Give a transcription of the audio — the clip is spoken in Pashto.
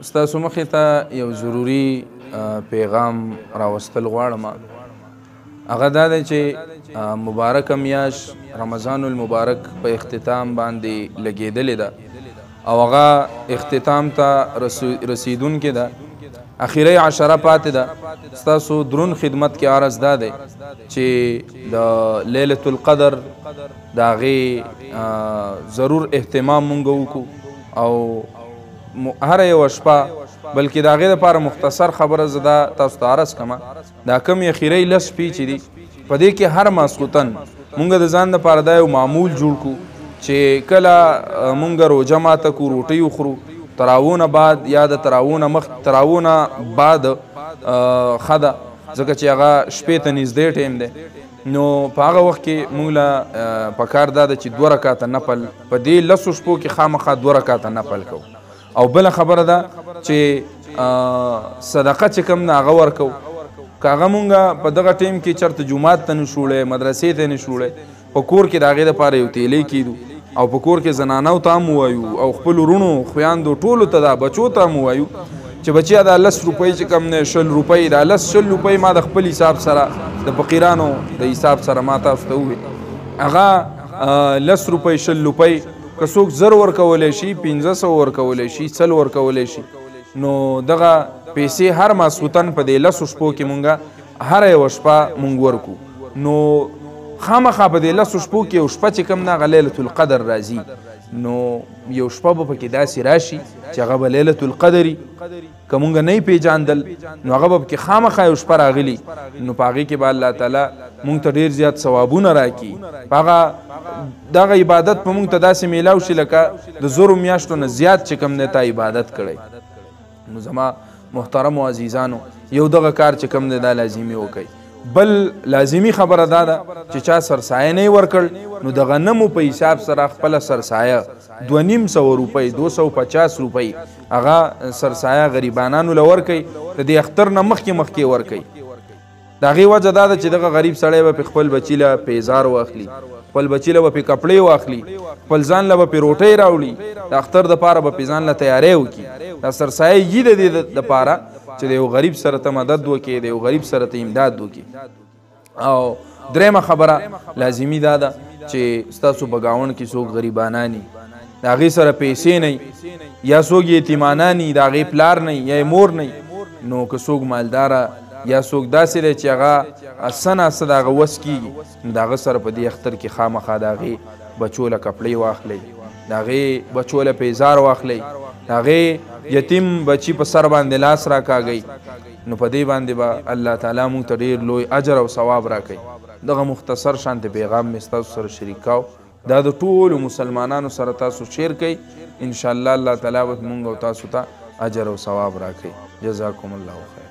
ستاسو مخې ته یو ضروري پیغام راوستل غواړم. هغه دا دی چې مبارکه میاشت رمضان المبارک په اختتام باندې لګېدلې ده او هغه اختتام ته رسیدونکې ده، اخیری عشره پاتې ده. ستاسو درون خدمت کې عرض دا دی چې د لیلة القدر د هغې ضرور اهتمام مونږ وکړو او هر یوه شپه، بلکې د هغې دپاره مختصر خبره زه دا تاسو ته عرض کړمه. دا کم اخیری لس شپې چې دي په دې کې هر ماسخوتن مونږ د ځان دپاره دا یو معمول جوړ کړو چې کله مونږ روژه ماته کړو، روټۍ وخورو، تراوونه بعد یا د تراوونه بعد ښه ده، ځکه چې هغه شپې ته نږدې ټیم دی. نو په هغه وخت کې مونږ له پکار دا ده چې 2 رکعته نفل په دې 10 شپو کې خامخا 2 رکعته نفل کوو. او بله خبره ده چې صدقه چې کوم نه هغه ورکو. که هغه مونږ په دغه ټیم کې چېرته جومات ته نشو وړی، مدرسې ته نشو وړی، په کور کې د هغې دپاره یو تیلی کیدو او په کور کې زنانو ته هم ووایو او خپلو وروڼو خویاندو ټولو ته دا بچو ته هم ووایو چې بچیا دا 10 روپۍ چې کوم نه 20 روپۍ، دا 10 روپۍ ما د خپل حساب سره د فقیرانو د حساب سره ما تاسو ته ووایي هغه 10 روپۍ 20 روپۍ که څوک 1000 ورکولی شي، 1500 ورکولی شي، 100 ورکولی شي. نو دغه پیسې هر ماسخوتن په دې 10 شپو کې مونږه هره یوه شپه مونږ ورکو. نو خامخا په دې 10 شپو کې یو شپه چې کوم نه هغه لیلة القدر راځي. نو یو شپه به پکې داسې راشي چې هغه به لیلة القدري، که مونږ نه یې پیژاندل نو هغه به پکې خامخا یو شپه راغلي. نو په هغې کې به الله تعالی مونږ ته ډېر زیات ثوابونه راکړي. په هغه دغه عبادت په مونږ ته داسې میلاو شي لکه د 1000 میاشتو نه زیات چې کوم دی تا عبادت کړی. نو زما محترمو عزیزانو یو دغه کار چې کوم دی دا لازمي وکئ. بل لازمي خبره دا ده چې چا سرسایه نه یې ورکړ نو د غنمو په حساب سره خپله سرسایه 2500 روپۍ 250 روپۍ هغه سرسایه غریبانانو له ورکئ. د دې اختر نه مخکې ورکئ. د هغې وجه دا ده چې دغه غریب سړی به پې خپل بچي له پیزار واخلي، خپل بچي له به پې کپړې واخلي، خپل ځان له به پې روټۍ راوړي، د اختر دپاره به پې ځان له تیاری وکړي. دا سرسایه یي د دې دپاره چې د یو غریب سره ته مدد وکړي، د یو غریب سره ته امداد وکړي. او درېیمه خبره لازمي دا ده چې ستاسو په ګاونډ کې څوک غریبانانی د هغې سره پیسې نه، یا څوک یتیمانان د هغې پلار نه یا مور نه، نو که څوک مالداره یا څوک داسې دی چې هغه څه ناڅه د هغه وس کېږي نو د هغه سره په دې اختر کې خامخا د هغې بچو له کپړې واخلئ، د هغې بچو له پیزار واخلئ، د هغې یتیم بچي په سر باندې لاس راکاږئ. نو په دې باندې به الله تعالی موږ ته ډېر لوی اجر او ثواب راکوي. دغه مختصر شانتې پیغام مې ستاسو سره شریک کاو. دا د ټولو مسلمانانو سره تاسو شیر کوئ. انشاءالله الله تعالی به موږ او تاسو ته اجر او ثواب راکوي. جزاکم الله خیر.